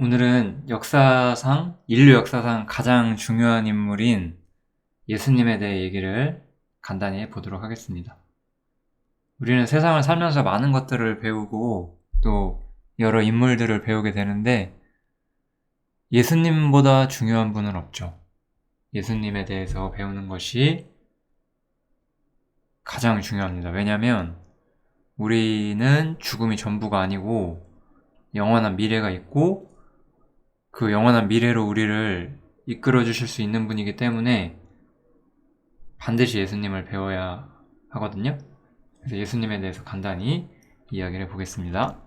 오늘은 인류 역사상 가장 중요한 인물인 예수님에 대해 얘기를 간단히 해보도록 하겠습니다. 우리는 세상을 살면서 많은 것들을 배우고 또 여러 인물들을 배우게 되는데 예수님보다 중요한 분은 없죠. 예수님에 대해서 배우는 것이 가장 중요합니다. 왜냐하면 우리는 죽음이 전부가 아니고 영원한 미래가 있고 그 영원한 미래로 우리를 이끌어 주실 수 있는 분이기 때문에 반드시 예수님을 배워야 하거든요. 그래서 예수님에 대해서 간단히 이야기를 해보겠습니다.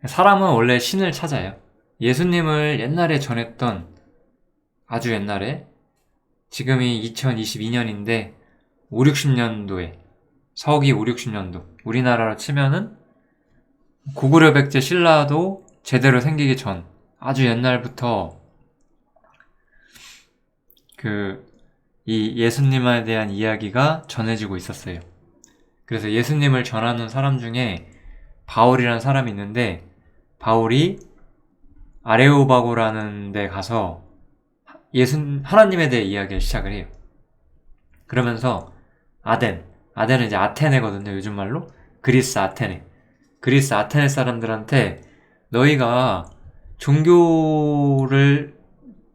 사람은 원래 신을 찾아요. 예수님을 옛날에 전했던, 아주 옛날에, 지금이 2022년인데 5, 60년도에, 서기 5, 60년도, 우리나라로 치면은 고구려 백제 신라도 제대로 생기기 전, 아주 옛날부터 이 예수님에 대한 이야기가 전해지고 있었어요. 그래서 예수님을 전하는 사람 중에 바울이라는 사람이 있는데, 바울이 아레오바고라는 데 가서 하나님에 대해 이야기를 시작을 해요. 그러면서 아덴은 이제 아테네거든요, 요즘 말로. 그리스 아테네 사람들한테 너희가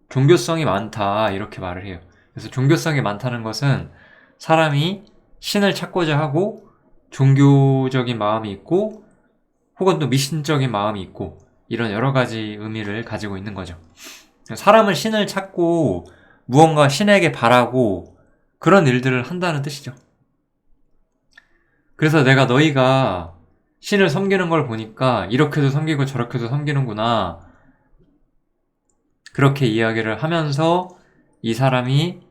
종교성이 많다, 이렇게 말을 해요. 그래서 종교성이 많다는 것은 사람이 신을 찾고자 하고 종교적인 마음이 있고 혹은 또 미신적인 마음이 있고 이런 여러 가지 의미를 가지고 있는 거죠. 사람은 신을 찾고 무언가 신에게 바라고 그런 일들을 한다는 뜻이죠. 그래서 내가 너희가 신을 섬기는 걸 보니까 이렇게도 섬기고 저렇게도 섬기는구나, 그렇게 이야기를 하면서 이 사람이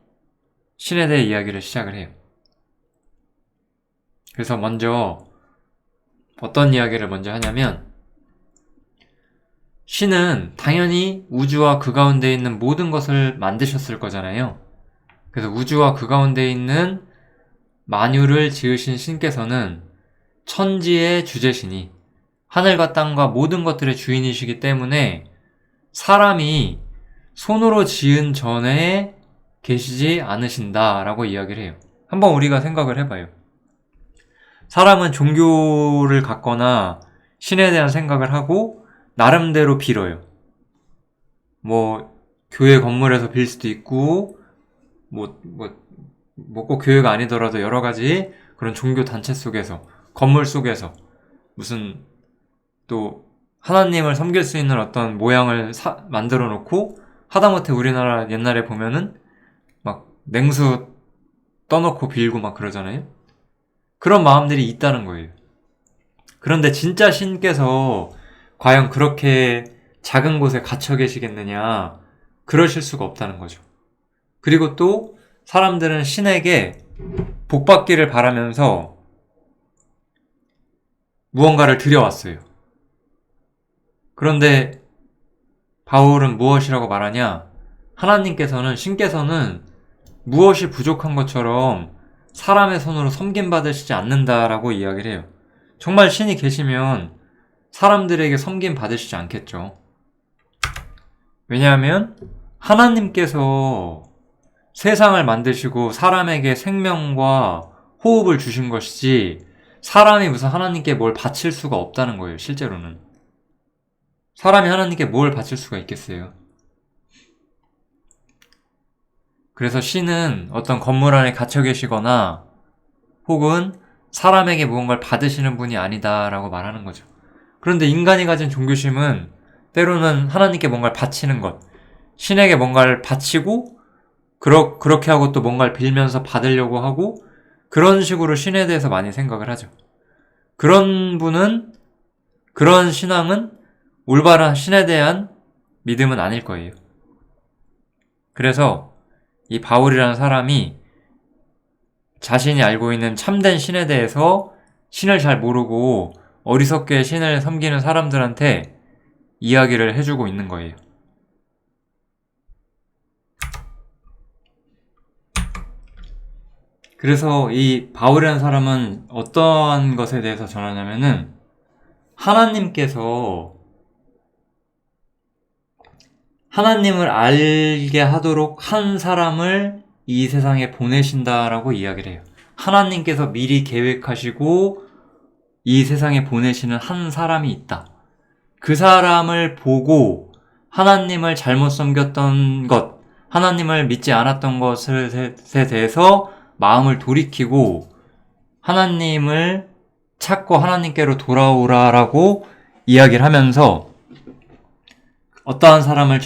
신에 대해 이야기를 시작을 해요. 그래서 먼저 어떤 이야기를 먼저 하냐면, 신은 당연히 우주와 그 가운데 있는 모든 것을 만드셨을 거잖아요. 그래서 우주와 그 가운데 있는 만유를 지으신 신께서는 천지의 주제시니 하늘과 땅과 모든 것들의 주인이시기 때문에 사람이 손으로 지은 전에 계시지 않으신다라고 이야기를 해요. 한번 우리가 생각을 해봐요. 사람은 종교를 갖거나 신에 대한 생각을 하고 나름대로 빌어요. 교회 건물에서 빌 수도 있고 꼭 교회가 아니더라도 여러 가지 그런 종교 단체 속에서, 건물 속에서 무슨 또 하나님을 섬길 수 있는 어떤 모양을 만들어 놓고, 하다못해 우리나라 옛날에 보면은 막 냉수 떠놓고 빌고 막 그러잖아요. 그런 마음들이 있다는 거예요. 그런데 진짜 신께서 과연 그렇게 작은 곳에 갇혀 계시겠느냐, 그러실 수가 없다는 거죠. 그리고 또 사람들은 신에게 복받기를 바라면서 무언가를 드려왔어요. 그런데 바울은 무엇이라고 말하냐? 신께서는 무엇이 부족한 것처럼 사람의 손으로 섬김받으시지 않는다라고 이야기를 해요. 정말 신이 계시면 사람들에게 섬김받으시지 않겠죠. 왜냐하면 하나님께서 세상을 만드시고 사람에게 생명과 호흡을 주신 것이지, 사람이 무슨 하나님께 뭘 바칠 수가 없다는 거예요. 실제로는 사람이 하나님께 뭘 바칠 수가 있겠어요. 그래서 신은 어떤 건물 안에 갇혀 계시거나 혹은 사람에게 무언가를 받으시는 분이 아니다라고 말하는 거죠. 그런데 인간이 가진 종교심은 때로는 하나님께 뭔가를 바치는 것, 신에게 뭔가를 바치고 그렇게 하고 또 뭔가를 빌면서 받으려고 하고, 그런 식으로 신에 대해서 많이 생각을 하죠. 그런 신앙은 올바른 신에 대한 믿음은 아닐 거예요. 그래서 이 바울이라는 사람이 자신이 알고 있는 참된 신에 대해서 신을 잘 모르고 어리석게 신을 섬기는 사람들한테 이야기를 해주고 있는 거예요. 그래서 이 바울이라는 사람은 어떠한 것에 대해서 전하냐면은, 하나님께서 하나님을 알게 하도록 한 사람을 이 세상에 보내신다라고 이야기를 해요. 하나님께서 미리 계획하시고 이 세상에 보내시는 한 사람이 있다. 그 사람을 보고 하나님을 잘못 섬겼던 것, 하나님을 믿지 않았던 것에 대해서 마음을 돌이키고 하나님을 찾고 하나님께로 돌아오라라고 이야기를 하면서 어떠한 사람을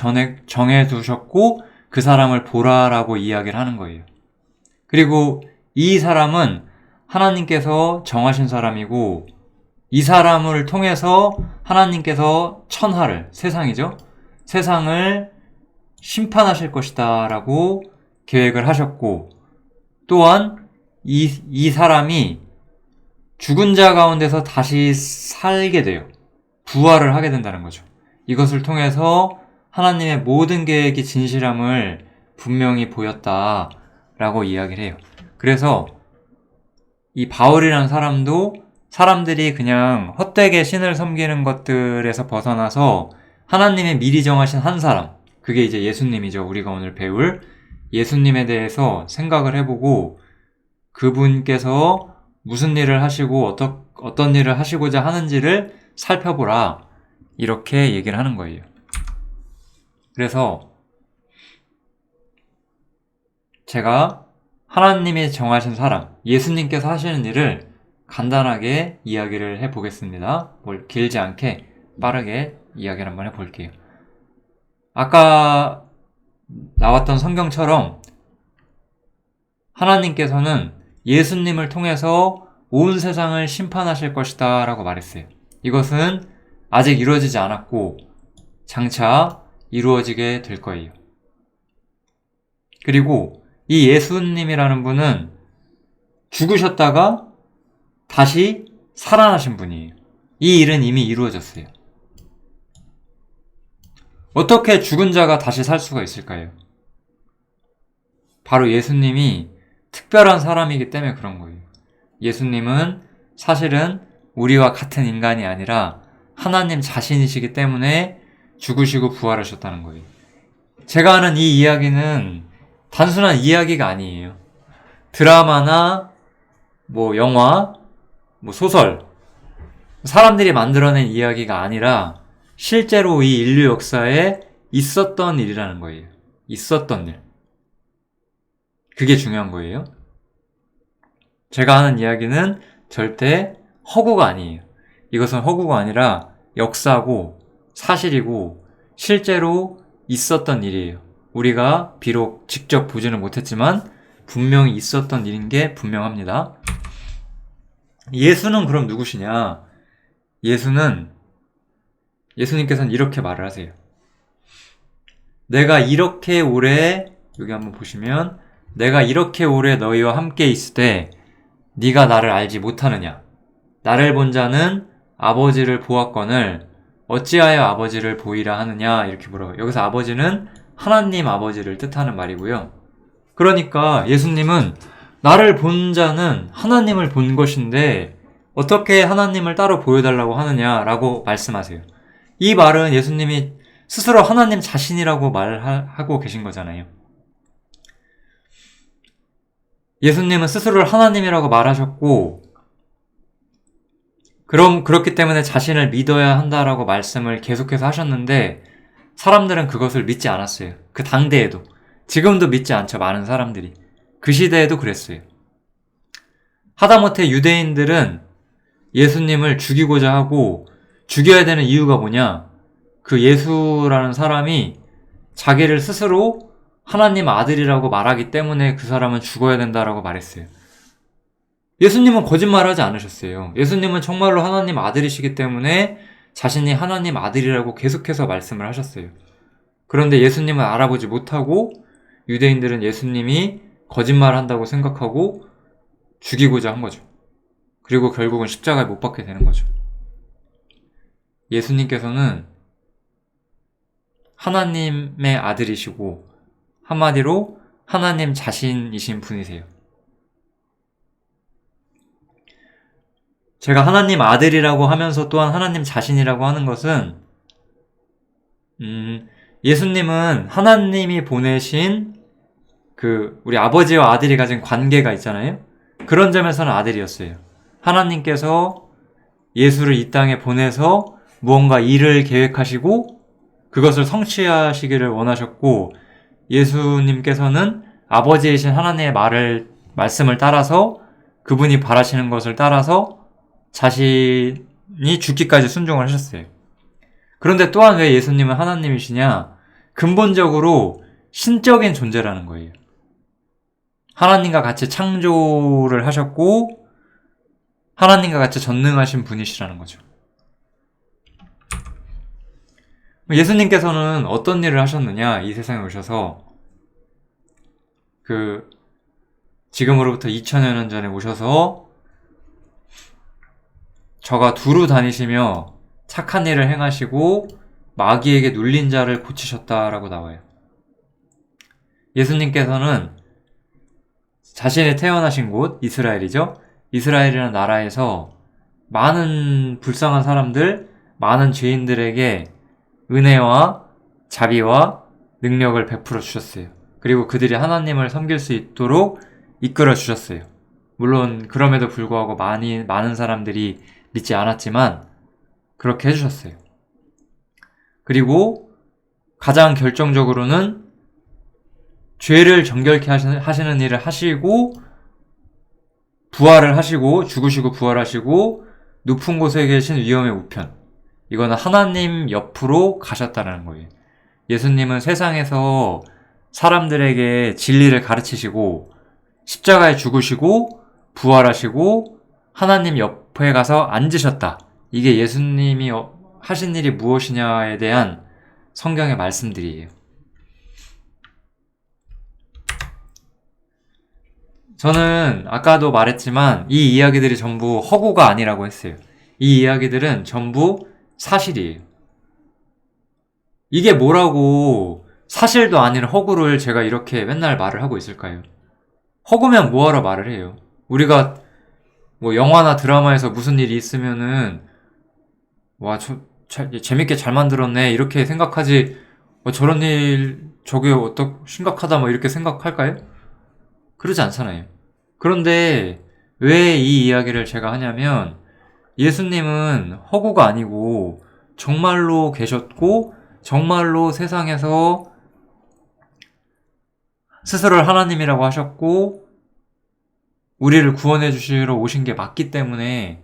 정해두셨고 그 사람을 보라라고 이야기를 하는 거예요. 그리고 이 사람은 하나님께서 정하신 사람이고 이 사람을 통해서 하나님께서 천하를, 세상이죠. 세상을 심판하실 것이다 라고 계획을 하셨고 또한 이 사람이 죽은 자 가운데서 다시 살게 돼요. 부활을 하게 된다는 거죠. 이것을 통해서 하나님의 모든 계획이 진실함을 분명히 보였다라고 이야기를 해요. 그래서 이 바울이라는 사람도 사람들이 그냥 헛되게 신을 섬기는 것들에서 벗어나서 하나님의 미리 정하신 한 사람, 그게 이제 예수님이죠. 우리가 오늘 배울 예수님에 대해서 생각을 해보고 그분께서 무슨 일을 하시고 어떤 일을 하시고자 하는지를 살펴보라. 이렇게 얘기를 하는 거예요. 그래서 제가 하나님이 정하신 사람, 예수님께서 하시는 일을 간단하게 이야기를 해보겠습니다. 길지 않게 빠르게 이야기를 한번 해볼게요. 아까 나왔던 성경처럼 하나님께서는 예수님을 통해서 온 세상을 심판하실 것이다 라고 말했어요. 이것은 아직 이루어지지 않았고 장차 이루어지게 될 거예요. 그리고 이 예수님이라는 분은 죽으셨다가 다시 살아나신 분이에요. 이 일은 이미 이루어졌어요. 어떻게 죽은 자가 다시 살 수가 있을까요? 바로 예수님이 특별한 사람이기 때문에 그런 거예요. 예수님은 사실은 우리와 같은 인간이 아니라 하나님 자신이시기 때문에 죽으시고 부활하셨다는 거예요. 제가 하는 이 이야기는 단순한 이야기가 아니에요. 드라마나 영화, 소설, 사람들이 만들어낸 이야기가 아니라 실제로 이 인류 역사에 있었던 일이라는 거예요. 있었던 일. 그게 중요한 거예요. 제가 하는 이야기는 절대 허구가 아니에요. 이것은 허구가 아니라 역사고 사실이고 실제로 있었던 일이에요. 우리가 비록 직접 보지는 못했지만 분명히 있었던 일인 게 분명합니다. 예수는 그럼 누구시냐? 예수님께서는 이렇게 말을 하세요. 내가 이렇게 오래, 여기 한번 보시면 내가 이렇게 오래 너희와 함께 있을 때 네가 나를 알지 못하느냐? 나를 본 자는 아버지를 보았거늘 어찌하여 아버지를 보이라 하느냐? 이렇게 물어요. 여기서 아버지는 하나님 아버지를 뜻하는 말이고요. 그러니까 예수님은 나를 본 자는 하나님을 본 것인데 어떻게 하나님을 따로 보여달라고 하느냐라고 말씀하세요. 이 말은 예수님이 스스로 하나님 자신이라고 말하고 계신 거잖아요. 예수님은 스스로를 하나님이라고 말하셨고 그렇기 때문에 자신을 믿어야 한다라고 말씀을 계속해서 하셨는데 사람들은 그것을 믿지 않았어요. 그 당대에도. 지금도 믿지 않죠. 많은 사람들이. 그 시대에도 그랬어요. 하다못해 유대인들은 예수님을 죽이고자 하고 죽여야 되는 이유가 뭐냐? 그 예수라는 사람이 자기를 스스로 하나님 아들이라고 말하기 때문에 그 사람은 죽어야 된다라고 말했어요. 예수님은 거짓말하지 않으셨어요. 예수님은 정말로 하나님 아들이시기 때문에 자신이 하나님 아들이라고 계속해서 말씀을 하셨어요. 그런데 예수님을 알아보지 못하고 유대인들은 예수님이 거짓말한다고 생각하고 죽이고자 한 거죠. 그리고 결국은 십자가에 못 박게 되는 거죠. 예수님께서는 하나님의 아들이시고 한마디로 하나님 자신이신 분이세요. 제가 하나님 아들이라고 하면서 또한 하나님 자신이라고 하는 것은 예수님은 하나님이 보내신 우리 아버지와 아들이 가진 관계가 있잖아요. 그런 점에서는 아들이었어요. 하나님께서 예수를 이 땅에 보내서 무언가 일을 계획하시고 그것을 성취하시기를 원하셨고, 예수님께서는 아버지이신 하나님의 말씀을 따라서 그분이 바라시는 것을 따라서 자신이 죽기까지 순종을 하셨어요. 그런데 또한 왜 예수님은 하나님이시냐? 근본적으로 신적인 존재라는 거예요. 하나님과 같이 창조를 하셨고 하나님과 같이 전능하신 분이시라는 거죠. 예수님께서는 어떤 일을 하셨느냐? 이 세상에 오셔서 지금으로부터 2000년 전에 오셔서 저가 두루 다니시며 착한 일을 행하시고 마귀에게 눌린 자를 고치셨다라고 나와요. 예수님께서는 자신이 태어나신 곳 이스라엘이죠. 이스라엘이라는 나라에서 많은 불쌍한 사람들, 많은 죄인들에게 은혜와 자비와 능력을 베풀어 주셨어요. 그리고 그들이 하나님을 섬길 수 있도록 이끌어 주셨어요. 물론 그럼에도 불구하고 많은 사람들이 믿지 않았지만 그렇게 해주셨어요. 그리고 가장 결정적으로는 죄를 정결케 하시는 일을 하시고 부활을 하시고 죽으시고 부활하시고 높은 곳에 계신 위엄의 우편, 이거는 하나님 옆으로 가셨다는 거예요. 예수님은 세상에서 사람들에게 진리를 가르치시고 십자가에 죽으시고 부활하시고 하나님 옆에 가서 앉으셨다. 이게 예수님이 하신 일이 무엇이냐에 대한 성경의 말씀들이에요. 저는 아까도 말했지만 이 이야기들이 전부 허구가 아니라고 했어요. 이 이야기들은 전부 사실이에요. 이게 뭐라고 사실도 아닌 허구를 제가 이렇게 맨날 말을 하고 있을까요? 허구면 뭐하러 말을 해요? 우리가 영화나 드라마에서 무슨 일이 있으면은 재밌게 잘 만들었네 이렇게 생각하지, 저런 일 저게 심각하다 이렇게 생각할까요? 그러지 않잖아요. 그런데 왜 이 이야기를 제가 하냐면 예수님은 허구가 아니고 정말로 계셨고 정말로 세상에서 스스로를 하나님이라고 하셨고 우리를 구원해 주시러 오신 게 맞기 때문에,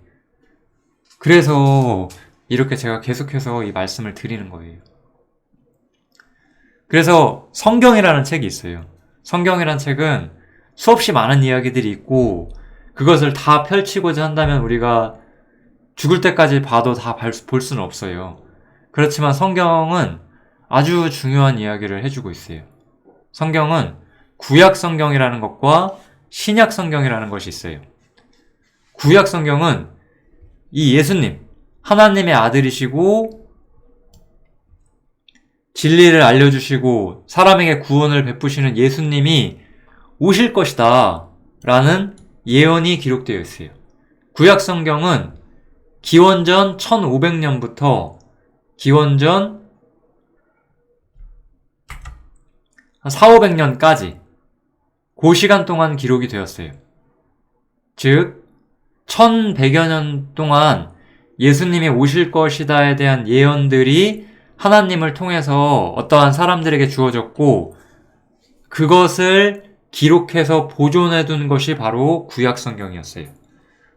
그래서 이렇게 제가 계속해서 이 말씀을 드리는 거예요. 그래서 성경이라는 책이 있어요. 성경이라는 책은 수없이 많은 이야기들이 있고 그것을 다 펼치고자 한다면 우리가 죽을 때까지 봐도 다 볼 수는 없어요. 그렇지만 성경은 아주 중요한 이야기를 해주고 있어요. 성경은 구약 성경이라는 것과 신약 성경이라는 것이 있어요. 구약 성경은 이 예수님, 하나님의 아들이시고 진리를 알려주시고 사람에게 구원을 베푸시는 예수님이 오실 것이다 라는 예언이 기록되어 있어요. 구약 성경은 기원전 1500년부터 기원전 4,500년까지 그 시간 동안 기록이 되었어요. 즉 1100여 년 동안 예수님이 오실 것이다에 대한 예언들이 하나님을 통해서 어떠한 사람들에게 주어졌고 그것을 기록해서 보존해둔 것이 바로 구약 성경이었어요.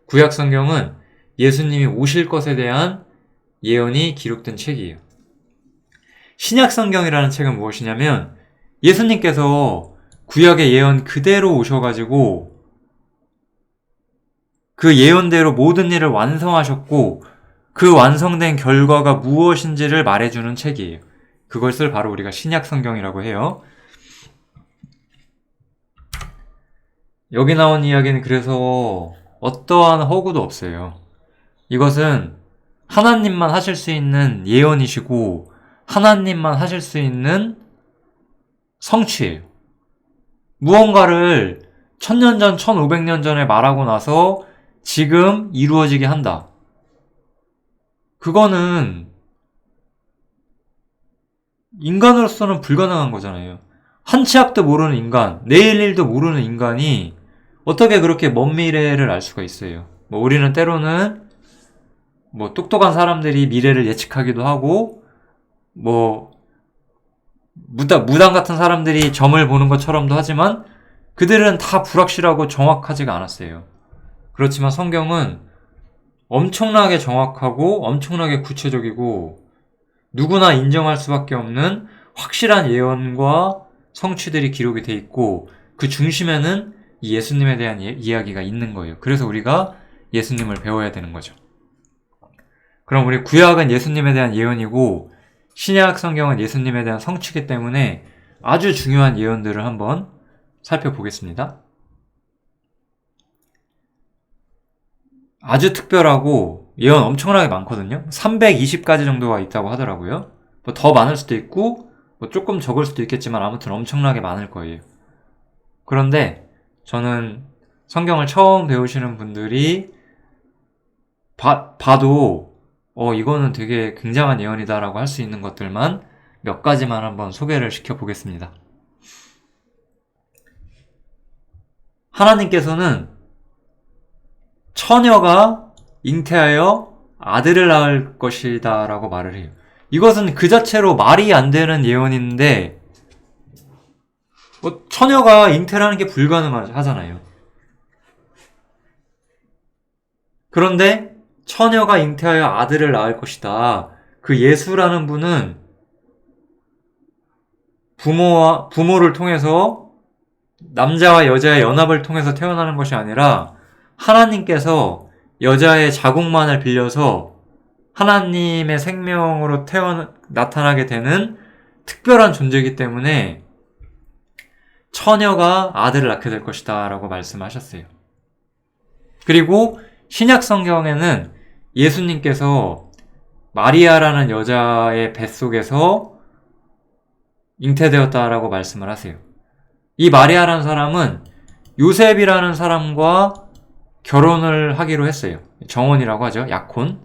구약 성경은 예수님이 오실 것에 대한 예언이 기록된 책이에요. 신약 성경이라는 책은 무엇이냐면 예수님께서 구약의 예언 그대로 오셔가지고 그 예언대로 모든 일을 완성하셨고 그 완성된 결과가 무엇인지를 말해주는 책이에요. 그것을 바로 우리가 신약 성경이라고 해요. 여기 나온 이야기는 그래서 어떠한 허구도 없어요. 이것은 하나님만 하실 수 있는 예언이시고 하나님만 하실 수 있는 성취예요. 무언가를 1000년 전, 1500년 전에 말하고 나서 지금 이루어지게 한다. 그거는 인간으로서는 불가능한 거잖아요. 한 치 앞도 모르는 인간, 내일 일도 모르는 인간이 어떻게 그렇게 먼 미래를 알 수가 있어요. 뭐 우리는 때로는 뭐 똑똑한 사람들이 미래를 예측하기도 하고 뭐 무당 같은 사람들이 점을 보는 것처럼도 하지만 그들은 다 불확실하고 정확하지가 않았어요. 그렇지만 성경은 엄청나게 정확하고 엄청나게 구체적이고 누구나 인정할 수밖에 없는 확실한 예언과 성취들이 기록이 돼 있고 그 중심에는 이 예수님에 대한 이야기가 있는 거예요. 그래서 우리가 예수님을 배워야 되는 거죠. 그럼 우리 구약은 예수님에 대한 예언이고 신약 성경은 예수님에 대한 성취이기 때문에 아주 중요한 예언들을 한번 살펴보겠습니다. 아주 특별하고 예언 엄청나게 많거든요. 320가지 정도가 있다고 하더라고요. 뭐 더 많을 수도 있고 뭐 조금 적을 수도 있겠지만 아무튼 엄청나게 많을 거예요. 그런데 저는 성경을 처음 배우시는 분들이 봐도 이거는 되게 굉장한 예언이다라고 할 수 있는 것들만 몇 가지만 한번 소개를 시켜보겠습니다. 하나님께서는 처녀가 잉태하여 아들을 낳을 것이다 라고 말을 해요. 이것은 그 자체로 말이 안 되는 예언인데 처녀가 잉태를 하는 게 불가능하잖아요. 그런데 처녀가 잉태하여 아들을 낳을 것이다. 그 예수라는 분은 부모를 통해서 남자와 여자의 연합을 통해서 태어나는 것이 아니라 하나님께서 여자의 자궁만을 빌려서 하나님의 생명으로 나타나게 되는 특별한 존재이기 때문에 처녀가 아들을 낳게 될 것이다 라고 말씀하셨어요. 그리고 신약 성경에는 예수님께서 마리아라는 여자의 뱃속에서 잉태되었다라고 말씀을 하세요. 이 마리아라는 사람은 요셉이라는 사람과 결혼을 하기로 했어요. 정혼이라고 하죠. 약혼.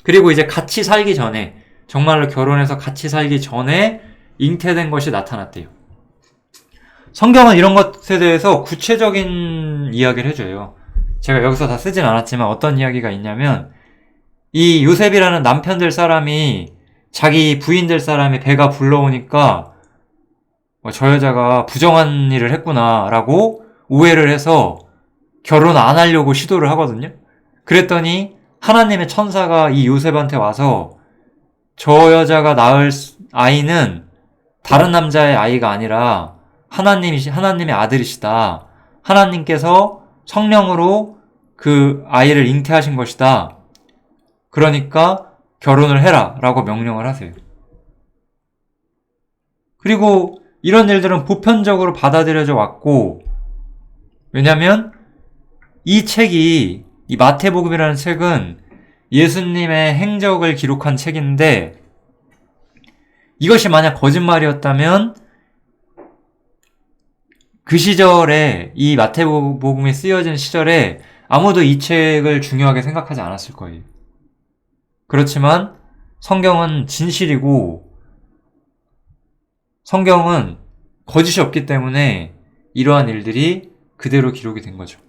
그리고 이제 같이 살기 전에, 정말로 결혼해서 같이 살기 전에 잉태된 것이 나타났대요. 성경은 이런 것에 대해서 구체적인 이야기를 해줘요. 제가 여기서 다 쓰진 않았지만 어떤 이야기가 있냐면 이 요셉이라는 남편 될 사람이 자기 부인 될 사람이 배가 불러오니까 저 여자가 부정한 일을 했구나 라고 오해를 해서 결혼 안 하려고 시도를 하거든요. 그랬더니 하나님의 천사가 이 요셉한테 와서 저 여자가 낳을 아이는 다른 남자의 아이가 아니라 하나님의 아들이시다. 하나님께서 성령으로 그 아이를 잉태하신 것이다. 그러니까 결혼을 해라 라고 명령을 하세요. 그리고 이런 일들은 보편적으로 받아들여져 왔고, 왜냐면 이 마태복음이라는 책은 예수님의 행적을 기록한 책인데 이것이 만약 거짓말이었다면 그 시절에 이 마태복음이 쓰여진 시절에 아무도 이 책을 중요하게 생각하지 않았을 거예요. 그렇지만 성경은 진실이고 성경은 거짓이 없기 때문에 이러한 일들이 그대로 기록이 된 거죠.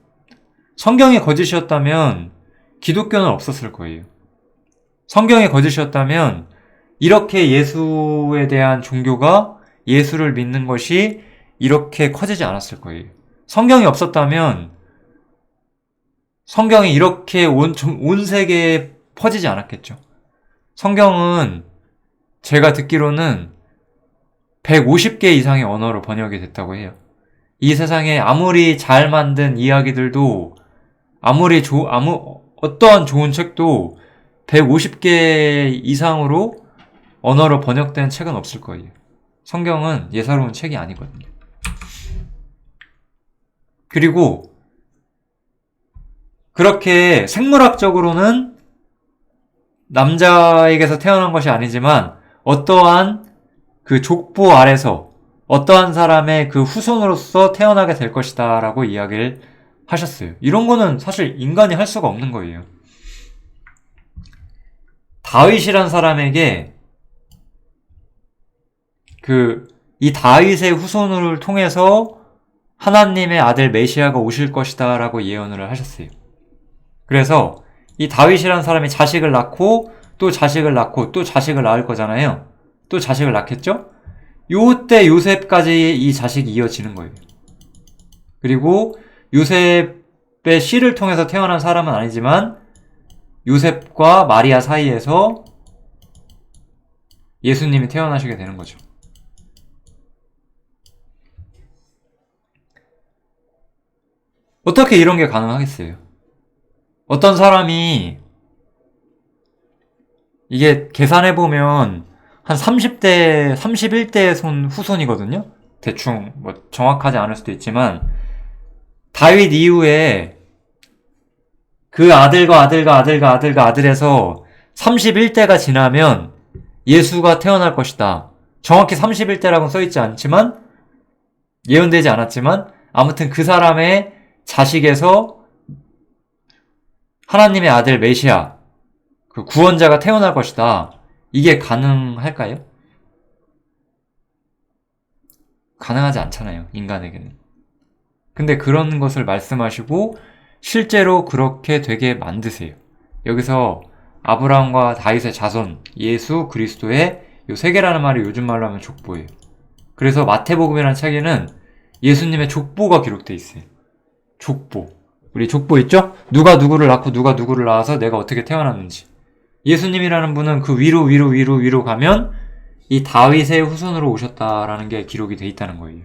성경이 거짓이었다면 기독교는 없었을 거예요. 성경이 거짓이었다면 이렇게 예수에 대한 종교가 예수를 믿는 것이 이렇게 커지지 않았을 거예요. 성경이 없었다면 성경이 이렇게 온 세계에 퍼지지 않았겠죠. 성경은 제가 듣기로는 150개 이상의 언어로 번역이 됐다고 해요. 이 세상에 아무리 잘 만든 이야기들도 어떠한 좋은 책도 150개 이상으로 언어로 번역된 책은 없을 거예요. 성경은 예사로운 책이 아니거든요. 그리고 그렇게 생물학적으로는 남자에게서 태어난 것이 아니지만 어떠한 그 족보 아래서 어떠한 사람의 그 후손으로서 태어나게 될 것이다 라고 이야기를 하셨어요. 이런 거는 사실 인간이 할 수가 없는 거예요. 다윗이란 사람에게 이 다윗의 후손을 통해서 하나님의 아들 메시아가 오실 것이다 라고 예언을 하셨어요. 그래서 이 다윗이라는 사람이 자식을 낳고 또 자식을 낳고 또 자식을 낳을 거잖아요. 또 자식을 낳겠죠? 요때 요셉까지 이 자식이 이어지는 거예요. 그리고 요셉의 씨를 통해서 태어난 사람은 아니지만 요셉과 마리아 사이에서 예수님이 태어나시게 되는 거죠. 어떻게 이런 게 가능하겠어요? 어떤 사람이 이게 계산해보면 한 30대, 31대 후손이거든요? 대충 뭐 정확하지 않을 수도 있지만 다윗 이후에 그 아들에서 31대가 지나면 예수가 태어날 것이다. 정확히 31대라고는 써있지 않지만 예언되지 않았지만 아무튼 그 사람의 자식에서 하나님의 아들 메시아, 그 구원자가 태어날 것이다. 이게 가능할까요? 가능하지 않잖아요, 인간에게는. 근데 그런 것을 말씀하시고 실제로 그렇게 되게 만드세요. 여기서 아브라함과 다윗의 자손, 예수 그리스도의 요 세 개라는 말이 요즘 말로 하면 족보예요. 그래서 마태복음이라는 책에는 예수님의 족보가 기록돼 있어요. 족보. 우리 족보 있죠? 누가 누구를 낳고 누가 누구를 낳아서 내가 어떻게 태어났는지. 예수님이라는 분은 그 위로 가면 이 다윗의 후손으로 오셨다라는 게 기록이 돼 있다는 거예요.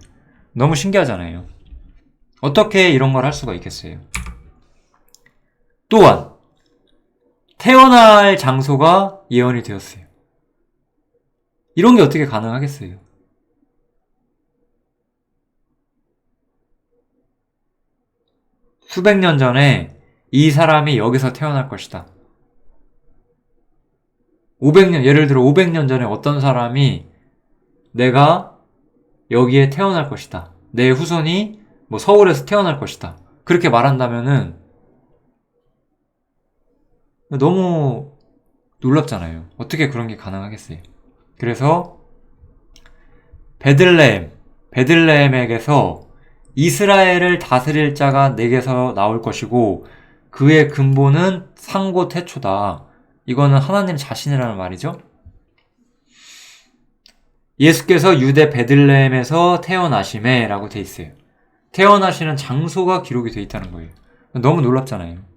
너무 신기하잖아요. 어떻게 이런 걸 할 수가 있겠어요? 또한 태어날 장소가 예언이 되었어요. 이런 게 어떻게 가능하겠어요? 수백 년 전에 이 사람이 여기서 태어날 것이다. 500년, 예를 들어 500년 전에 어떤 사람이 내가 여기에 태어날 것이다. 내 후손이 뭐 서울에서 태어날 것이다. 그렇게 말한다면은 너무 놀랍잖아요. 어떻게 그런 게 가능하겠어요? 그래서 베들레헴에게서 이스라엘을 다스릴 자가 내게서 나올 것이고 그의 근본은 상고 태초다. 이거는 하나님 자신이라는 말이죠. 예수께서 유대 베들레헴에서 태어나심에 라고 돼 있어요. 태어나시는 장소가 기록이 돼 있다는 거예요. 너무 놀랍잖아요.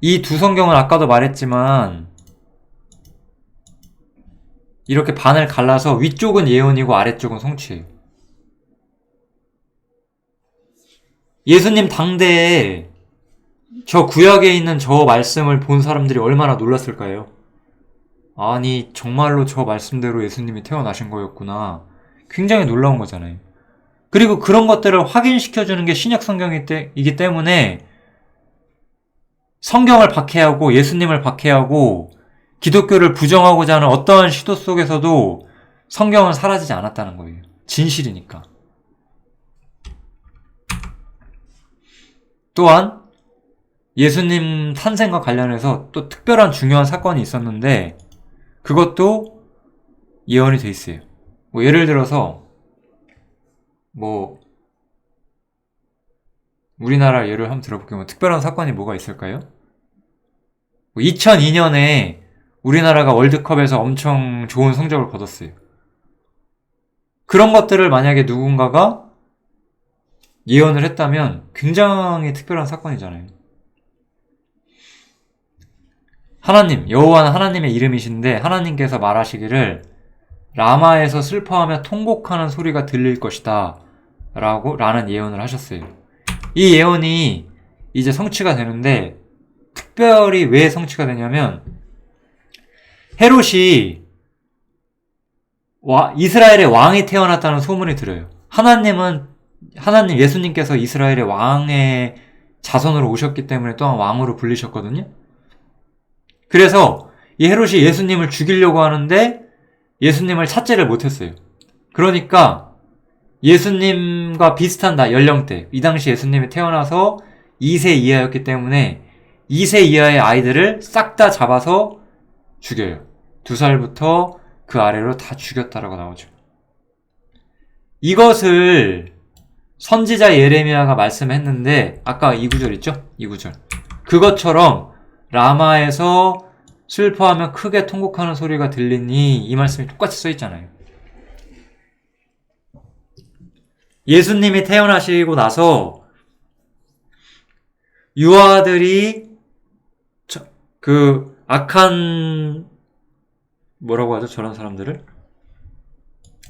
이 두 성경은 아까도 말했지만 이렇게 반을 갈라서 위쪽은 예언이고 아래쪽은 성취예요. 예수님 당대에 저 구약에 있는 저 말씀을 본 사람들이 얼마나 놀랐을까요? 아니 정말로 저 말씀대로 예수님이 태어나신 거였구나. 굉장히 놀라운 거잖아요. 그리고 그런 것들을 확인시켜주는 게 신약 성경이기 때문에 성경을 박해하고 예수님을 박해하고 기독교를 부정하고자 하는 어떠한 시도 속에서도 성경은 사라지지 않았다는 거예요. 진실이니까. 또한 예수님 탄생과 관련해서 또 특별한 중요한 사건이 있었는데 그것도 예언이 돼 있어요. 뭐 예를 들어서 우리나라 예를 한번 들어볼게요. 특별한 사건이 뭐가 있을까요? 2002년에 우리나라가 월드컵에서 엄청 좋은 성적을 거뒀어요. 그런 것들을 만약에 누군가가 예언을 했다면 굉장히 특별한 사건이잖아요. 하나님, 여호와는 하나님의 이름이신데 하나님께서 말하시기를 라마에서 슬퍼하며 통곡하는 소리가 들릴 것이다 라는 예언을 하셨어요. 이 예언이 이제 성취가 되는데 특별히 왜 성취가 되냐면 헤롯이 이스라엘의 왕이 태어났다는 소문이 들어요. 하나님 예수님께서 이스라엘의 왕의 자손으로 오셨기 때문에 또한 왕으로 불리셨거든요. 그래서 이 헤롯이 예수님을 죽이려고 하는데 예수님을 찾지를 못했어요. 그러니까 예수님과 비슷한 연령대, 이 당시 예수님이 태어나서 2세 이하였기 때문에 2세 이하의 아이들을 싹 다 잡아서 죽여요. 2살부터 그 아래로 다 죽였다라고 나오죠. 이것을 선지자 예레미야가 말씀했는데 아까 이 구절 있죠? 이 구절. 그것처럼 라마에서 슬퍼하며 크게 통곡하는 소리가 들리니 이 말씀이 똑같이 써 있잖아요. 예수님이 태어나시고 나서 유아들이 그 악한 뭐라고 하죠? 저런 사람들을?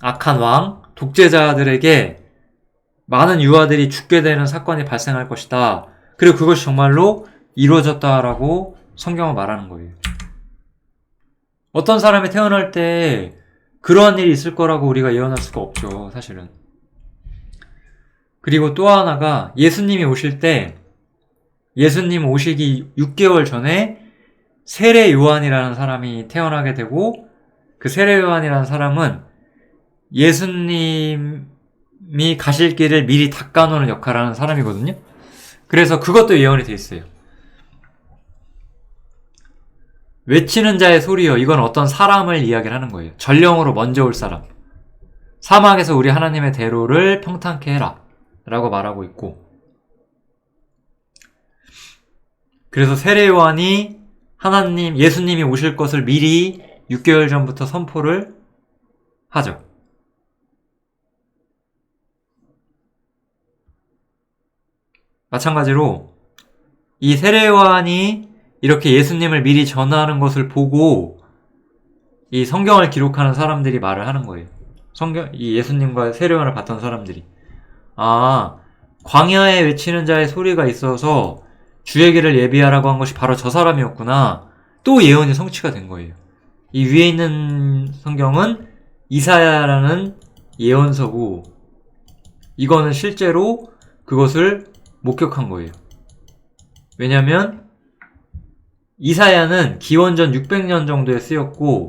악한 왕, 독재자들에게 많은 유아들이 죽게 되는 사건이 발생할 것이다. 그리고 그것이 정말로 이루어졌다라고 성경은 말하는 거예요. 어떤 사람이 태어날 때 그러한 일이 있을 거라고 우리가 예언할 수가 없죠, 사실은. 그리고 또 하나가 예수님이 오실 때 예수님 오시기 6개월 전에 세례 요한이라는 사람이 태어나게 되고 그 세례 요한이라는 사람은 예수님이 가실 길을 미리 닦아놓는 역할을 하는 사람이거든요. 그래서 그것도 예언이 돼 있어요. 외치는 자의 소리여. 이건 어떤 사람을 이야기를 하는 거예요. 전령으로 먼저 올 사람. 사막에서 우리 하나님의 대로를 평탄케 해라 라고 말하고 있고, 그래서 세례 요한이 예수님이 오실 것을 미리 6개월 전부터 선포를 하죠. 마찬가지로 이 세례 요한이 이렇게 예수님을 미리 전하는 것을 보고 이 성경을 기록하는 사람들이 말을 하는 거예요. 이 예수님과 세례 요한을 봤던 사람들이, 광야에 외치는 자의 소리가 있어서 주의 길을 예비하라고 한 것이 바로 저 사람이었구나. 또 예언이 성취가 된 거예요. 이 위에 있는 성경은 이사야라는 예언서고, 이거는 실제로 그것을 목격한 거예요. 왜냐면 이사야는 기원전 600년 정도에 쓰였고,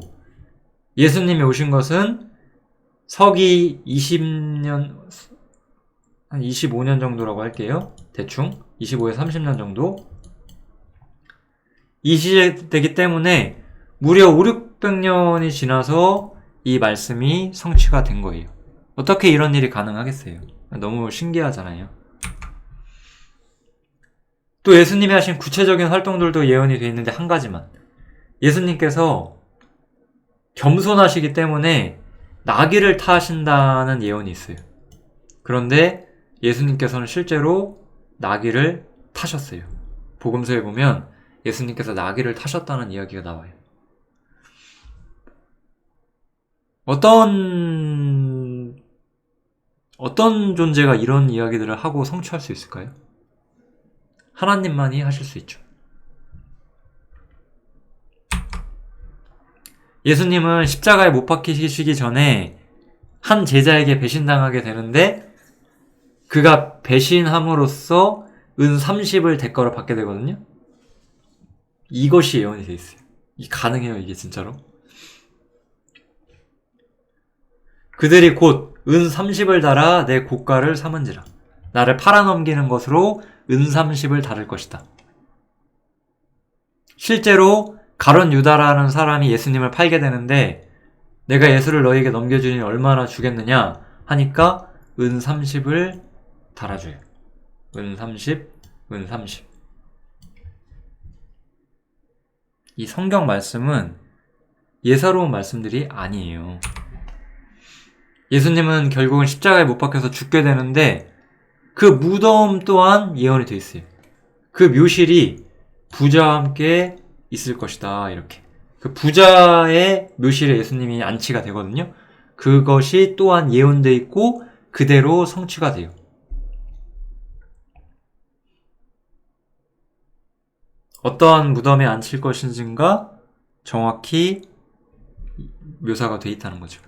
예수님이 오신 것은 서기 20년, 한 25년 정도라고 할게요. 대충 25에서 30년 정도 이 시대 되기 때문에 무려 500~600년이 지나서 이 말씀이 성취가 된 거예요. 어떻게 이런 일이 가능하겠어요? 너무 신기하잖아요. 또 예수님이 하신 구체적인 활동들도 예언이 되어 있는데 한 가지만, 예수님께서 겸손하시기 때문에 나귀를 타신다는 예언이 있어요. 그런데 예수님께서는 실제로 나귀를 타셨어요. 복음서에 보면 예수님께서 나귀를 타셨다는 이야기가 나와요. 어떤 존재가 이런 이야기들을 하고 성취할 수 있을까요? 하나님만이 하실 수 있죠. 예수님은 십자가에 못 박히시기 전에 한 제자에게 배신당하게 되는데, 그가 배신함으로써 은 30을 대가로 받게 되거든요. 이것이 예언이 돼 있어요. 가능해요, 이게 진짜로? 그들이 곧 은 30을 달아 내 고가를 삼은지라. 나를 팔아넘기는 것으로 은 30을 달을 것이다. 실제로 가룟 유다라는 사람이 예수님을 팔게 되는데, 내가 예수를 너에게 넘겨주니 얼마나 주겠느냐 하니까 은 30을 달아줘요. 은 30, 은 30. 이 성경 말씀은 예사로운 말씀들이 아니에요. 예수님은 결국은 십자가에 못 박혀서 죽게 되는데 그 무덤 또한 예언이 돼 있어요. 그 묘실이 부자와 함께 있을 것이다, 이렇게. 그 부자의 묘실에 예수님이 안치가 되거든요. 그것이 또한 예언돼 있고 그대로 성취가 돼요. 어떠한 무덤에 앉힐 것인지가 정확히 묘사가 돼 있다는 거죠.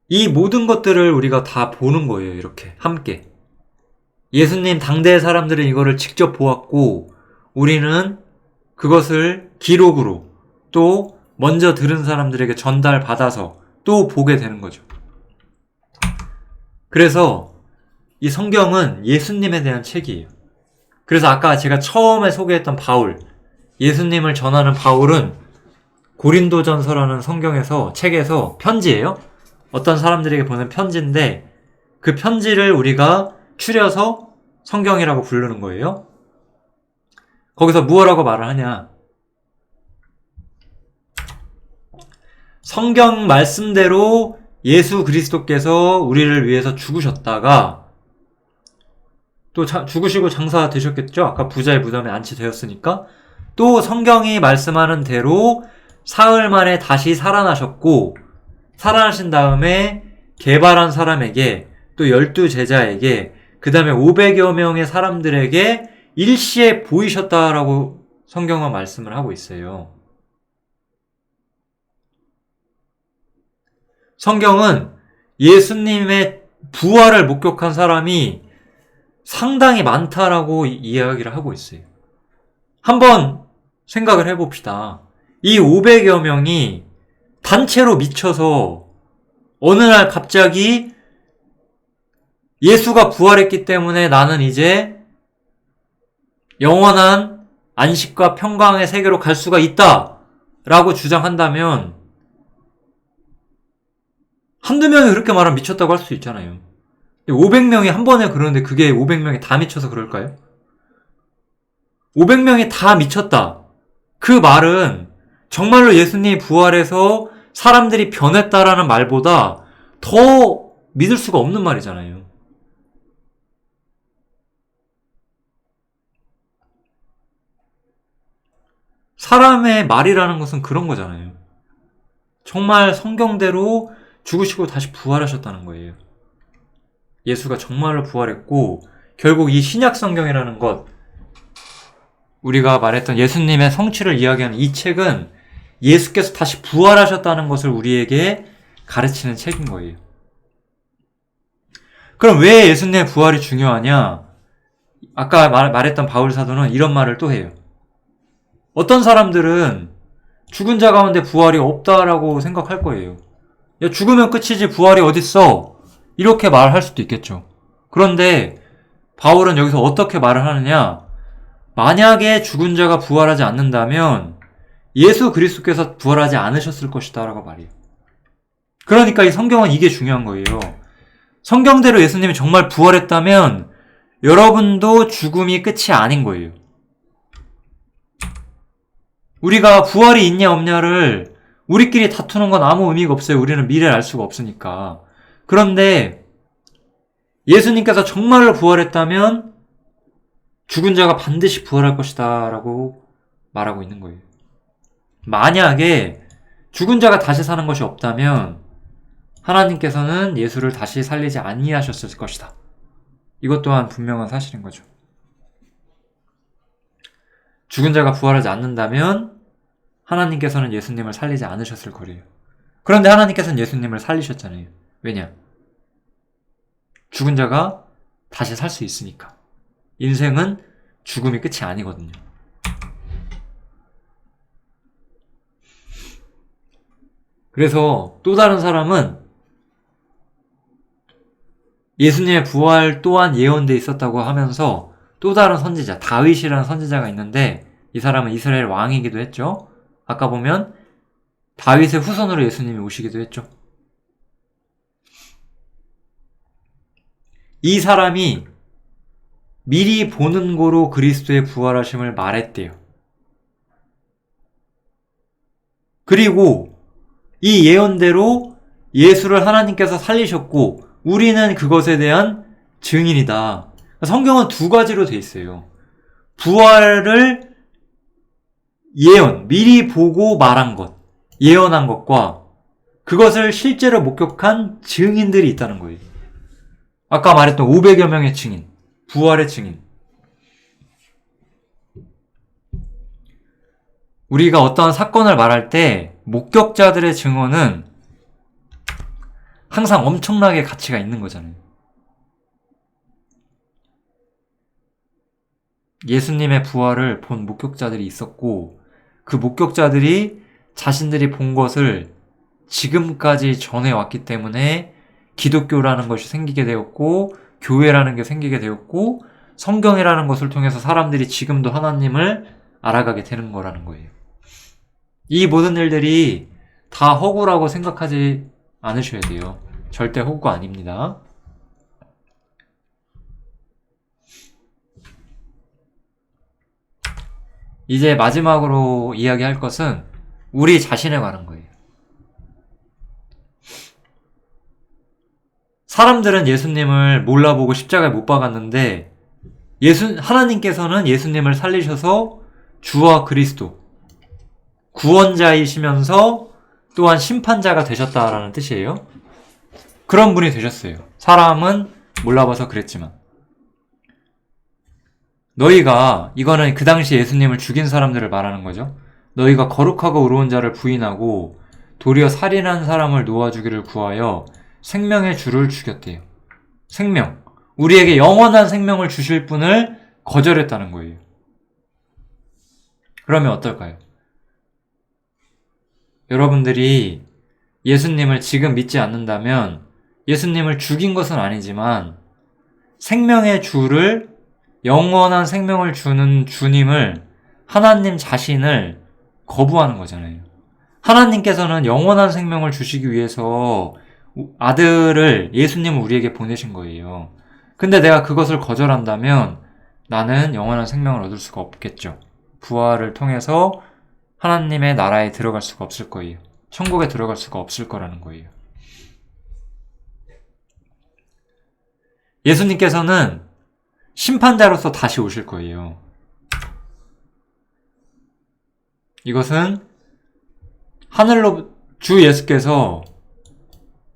이 모든 것들을 우리가 다 보는 거예요, 이렇게 함께. 예수님 당대의 사람들은 이거를 직접 보았고, 우리는 그것을 기록으로 또 먼저 들은 사람들에게 전달받아서 또 보게 되는 거죠. 그래서 이 성경은 예수님에 대한 책이에요. 그래서 아까 제가 처음에 소개했던 바울, 예수님을 전하는 바울은 고린도전서라는 성경에서 책에서 편지예요. 어떤 사람들에게 보낸 편지인데 그 편지를 우리가 추려서 성경이라고 부르는 거예요. 거기서 무엇라고 말을 하냐? 성경 말씀대로 예수 그리스도께서 우리를 위해서 죽으셨다가 또 죽으시고 장사 되셨겠죠? 아까 부자의 무덤에 안치되었으니까. 또 성경이 말씀하는 대로 사흘 만에 다시 살아나셨고, 살아나신 다음에 개발한 사람에게, 또 12제자에게, 그 다음에 500여 명의 사람들에게 일시에 보이셨다라고 성경은 말씀을 하고 있어요. 성경은 예수님의 부활을 목격한 사람이 상당히 많다라고 이야기를 하고 있어요. 한번 생각을 해봅시다. 이 500여 명이 단체로 미쳐서 어느 날 갑자기 예수가 부활했기 때문에 나는 이제 영원한 안식과 평강의 세계로 갈 수가 있다 라고 주장한다면 한두 명이 그렇게 말하면 미쳤다고 할 수 있잖아요. 500명이 한 번에 그러는데 그게 500명이 다 미쳐서 그럴까요? 500명이 다 미쳤다. 그 말은 정말로 예수님이 부활해서 사람들이 변했다라는 말보다 더 믿을 수가 없는 말이잖아요. 사람의 말이라는 것은 그런 거잖아요. 정말 성경대로 죽으시고 다시 부활하셨다는 거예요. 예수가 정말로 부활했고 결국 이 신약 성경이라는 것, 우리가 말했던 예수님의 성취를 이야기하는 이 책은 예수께서 다시 부활하셨다는 것을 우리에게 가르치는 책인 거예요. 그럼 왜 예수님의 부활이 중요하냐? 아까 말했던 바울 사도는 이런 말을 또 해요. 어떤 사람들은 죽은 자 가운데 부활이 없다라고 생각할 거예요. 야, 죽으면 끝이지 부활이 어딨어? 이렇게 말할 수도 있겠죠. 그런데 바울은 여기서 어떻게 말을 하느냐? 만약에 죽은 자가 부활하지 않는다면 예수 그리스도께서 부활하지 않으셨을 것이다 라고 말해요. 그러니까 이 성경은 이게 중요한 거예요. 성경대로 예수님이 정말 부활했다면 여러분도 죽음이 끝이 아닌 거예요. 우리가 부활이 있냐 없냐를 우리끼리 다투는 건 아무 의미가 없어요. 우리는 미래를 알 수가 없으니까. 그런데 예수님께서 정말로 부활했다면 죽은 자가 반드시 부활할 것이다 라고 말하고 있는 거예요. 만약에 죽은 자가 다시 사는 것이 없다면 하나님께서는 예수를 다시 살리지 아니하셨을 것이다. 이것 또한 분명한 사실인 거죠. 죽은 자가 부활하지 않는다면 하나님께서는 예수님을 살리지 않으셨을 거래요. 그런데 하나님께서는 예수님을 살리셨잖아요. 왜냐? 죽은 자가 다시 살 수 있으니까. 인생은 죽음이 끝이 아니거든요. 그래서 또 다른 사람은 예수님의 부활 또한 예언되어 있었다고 하면서 또 다른 선지자, 다윗이라는 선지자가 있는데 이 사람은 이스라엘 왕이기도 했죠. 아까 보면 다윗의 후손으로 예수님이 오시기도 했죠. 이 사람이 미리 보는 고로 그리스도의 부활하심을 말했대요. 그리고 이 예언대로 예수를 하나님께서 살리셨고 우리는 그것에 대한 증인이다. 성경은 두 가지로 돼 있어요. 부활을 예언, 미리 보고 말한 것, 예언한 것과 그것을 실제로 목격한 증인들이 있다는 거예요. 아까 말했던 500여 명의 증인, 부활의 증인. 우리가 어떠한 사건을 말할 때 목격자들의 증언은 항상 엄청나게 가치가 있는 거잖아요. 예수님의 부활을 본 목격자들이 있었고 그 목격자들이 자신들이 본 것을 지금까지 전해왔기 때문에 기독교라는 것이 생기게 되었고 교회라는 게 생기게 되었고 성경이라는 것을 통해서 사람들이 지금도 하나님을 알아가게 되는 거라는 거예요. 이 모든 일들이 다 허구라고 생각하지 않으셔야 돼요. 절대 허구가 아닙니다. 이제 마지막으로 이야기할 것은 우리 자신에 관한 거예요. 사람들은 예수님을 몰라보고 십자가에 못 박았는데 하나님께서는 예수님을 살리셔서 주와 그리스도, 구원자이시면서 또한 심판자가 되셨다라는 뜻이에요. 그런 분이 되셨어요. 사람은 몰라봐서 그랬지만. 너희가, 이거는 그 당시 예수님을 죽인 사람들을 말하는 거죠. 너희가 거룩하고 의로운 자를 부인하고 도리어 살인한 사람을 놓아주기를 구하여 생명의 주를 죽였대요. 생명. 우리에게 영원한 생명을 주실 분을 거절했다는 거예요. 그러면 어떨까요? 여러분들이 예수님을 지금 믿지 않는다면 예수님을 죽인 것은 아니지만 생명의 주를, 영원한 생명을 주는 주님을, 하나님 자신을 거부하는 거잖아요. 하나님께서는 영원한 생명을 주시기 위해서 아들을, 예수님을 우리에게 보내신 거예요. 근데 내가 그것을 거절한다면 나는 영원한 생명을 얻을 수가 없겠죠. 부활을 통해서 하나님의 나라에 들어갈 수가 없을 거예요. 천국에 들어갈 수가 없을 거라는 거예요. 예수님께서는 심판자로서 다시 오실 거예요. 이것은 하늘로 주 예수께서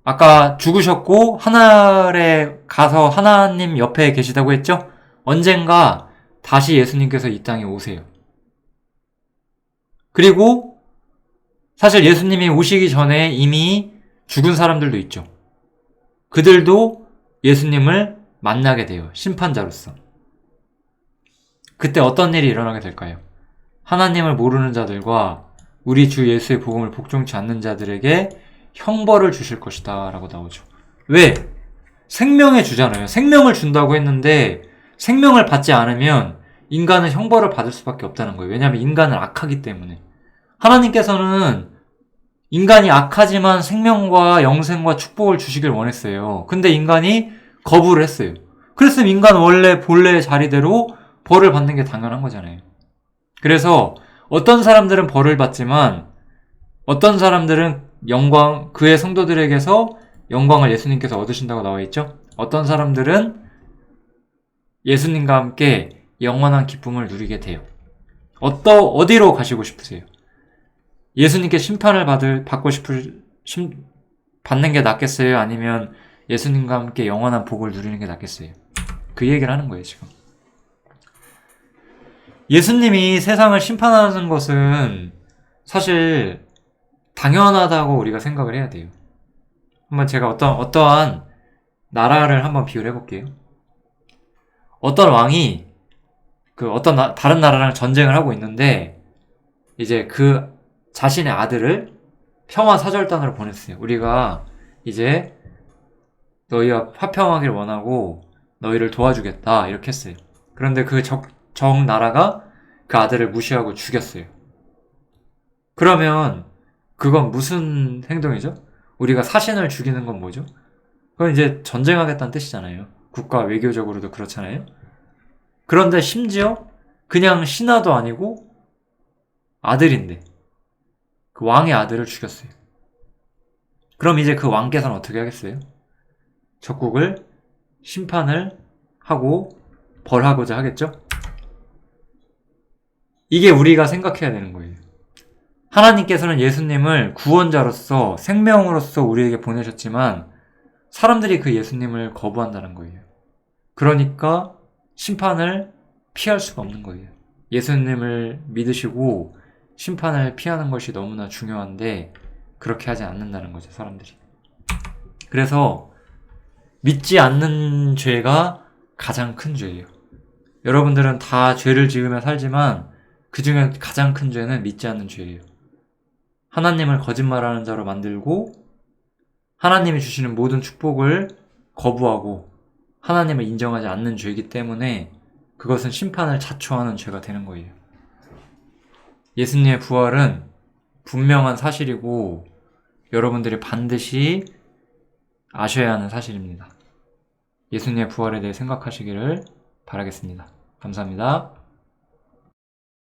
아까 죽으셨고 하늘에 가서 하나님 옆에 계시다고 했죠? 언젠가 다시 예수님께서 이 땅에 오세요. 그리고 사실 예수님이 오시기 전에 이미 죽은 사람들도 있죠. 그들도 예수님을 만나게 돼요. 심판자로서. 그때 어떤 일이 일어나게 될까요? 하나님을 모르는 자들과 우리 주 예수의 복음을 복종치 않는 자들에게 형벌을 주실 것이다 라고 나오죠. 왜? 생명의 주잖아요. 생명을 준다고 했는데 생명을 받지 않으면 인간은 형벌을 받을 수밖에 없다는 거예요. 왜냐하면 인간은 악하기 때문에. 하나님께서는 인간이 악하지만 생명과 영생과 축복을 주시길 원했어요. 근데 인간이 거부를 했어요. 그랬으면 인간은 원래 본래의 자리대로 벌을 받는 게 당연한 거잖아요. 그래서 어떤 사람들은 벌을 받지만 어떤 사람들은 영광, 그의 성도들에게서 영광을 예수님께서 얻으신다고 나와 있죠. 어떤 사람들은 예수님과 함께 영원한 기쁨을 누리게 돼요. 어디로 가시고 싶으세요? 예수님께 심판을 받는 게 낫겠어요? 아니면 예수님과 함께 영원한 복을 누리는 게 낫겠어요? 그 얘기를 하는 거예요, 지금. 예수님이 세상을 심판하는 것은 사실 당연하다고 우리가 생각을 해야 돼요. 한번 제가 어떠한 나라를 한번 비유를 해볼게요. 어떤 왕이 다른 나라랑 전쟁을 하고 있는데 이제 그 자신의 아들을 평화사절단으로 보냈어요. 우리가 이제 너희와 화평하길 원하고 너희를 도와주겠다 이렇게 했어요. 그런데 그 적 나라가 그 아들을 무시하고 죽였어요. 그러면 그건 무슨 행동이죠? 우리가 사신을 죽이는 건 뭐죠? 그건 이제 전쟁하겠다는 뜻이잖아요. 국가 외교적으로도 그렇잖아요. 그런데 심지어 그냥 신하도 아니고 아들인데 그 왕의 아들을 죽였어요. 그럼 이제 그 왕께서는 어떻게 하겠어요? 적국을 심판을 하고 벌하고자 하겠죠? 이게 우리가 생각해야 되는 거예요. 하나님께서는 예수님을 구원자로서 생명으로서 우리에게 보내셨지만 사람들이 그 예수님을 거부한다는 거예요. 그러니까 심판을 피할 수가 없는 거예요. 예수님을 믿으시고 심판을 피하는 것이 너무나 중요한데 그렇게 하지 않는다는 거죠, 사람들이. 그래서 믿지 않는 죄가 가장 큰 죄예요. 여러분들은 다 죄를 지으며 살지만 그 중에 가장 큰 죄는 믿지 않는 죄예요. 하나님을 거짓말하는 자로 만들고 하나님이 주시는 모든 축복을 거부하고 하나님을 인정하지 않는 죄이기 때문에 그것은 심판을 자초하는 죄가 되는 거예요. 예수님의 부활은 분명한 사실이고 여러분들이 반드시 아셔야 하는 사실입니다. 예수님의 부활에 대해 생각하시기를 바라겠습니다. 감사합니다.